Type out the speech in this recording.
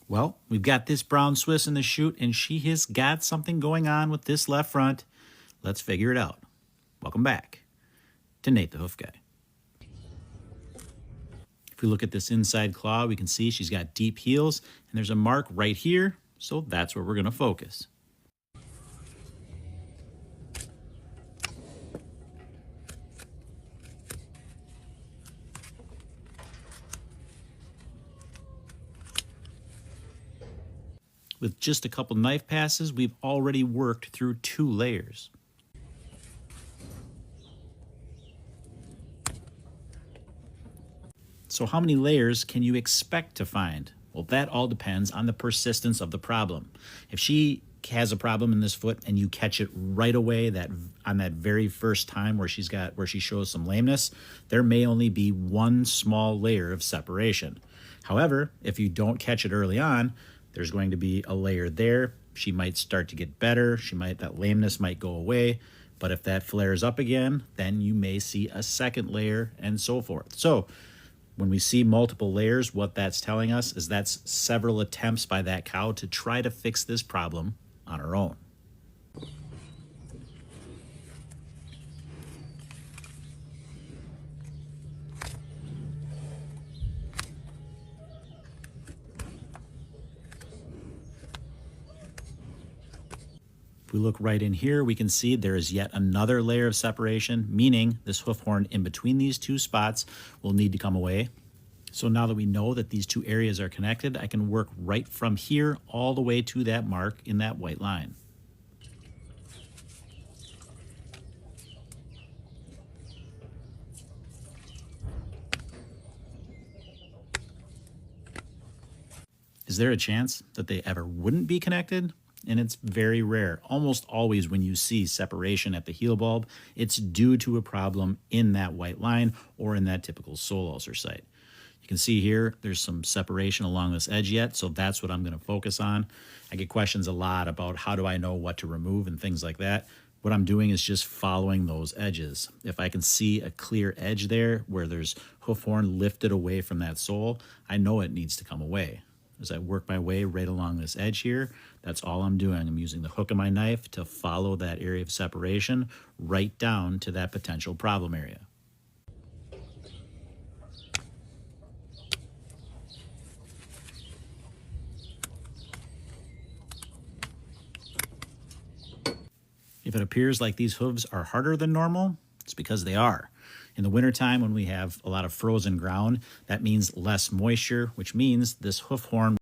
Well, we've got this brown Swiss in the chute, and she has got something going on with this left front. Let's figure it out. Welcome back to Nate the Hoof Guy. If we look at this inside claw, we can see she's got deep heels, and there's a mark right here, so that's where we're going to focus. With just a couple knife passes, we've already worked through 2 layers. So how many layers can you expect to find? Well, that all depends on the persistence of the problem. If she has a problem in this foot and you catch it right away on that very first time where she shows some lameness, there may only be 1 small layer of separation. However, if you don't catch it early on, there's going to be a layer there. She might start to get better. That lameness might go away. But if that flares up again, then you may see a second layer and so forth. So when we see multiple layers, what that's telling us is that's several attempts by that cow to try to fix this problem on her own. If we look right in here, we can see there is yet another layer of separation, meaning this hoof horn in between these 2 spots will need to come away. So now that we know that these 2 areas are connected, I can work right from here all the way to that mark in that white line. Is there a chance that they ever wouldn't be connected? And it's very rare. Almost always when you see separation at the heel bulb, it's due to a problem in that white line or in that typical sole ulcer site. You can see here, there's some separation along this edge yet, so that's what I'm going to focus on. I get questions a lot about how do I know what to remove and things like that. What I'm doing is just following those edges. If I can see a clear edge there where there's hoof horn lifted away from that sole, I know it needs to come away. As I work my way right along this edge here, that's all I'm doing. I'm using the hook of my knife to follow that area of separation right down to that potential problem area. If it appears like these hooves are harder than normal, it's because they are. In the wintertime, when we have a lot of frozen ground, that means less moisture, which means this hoof horn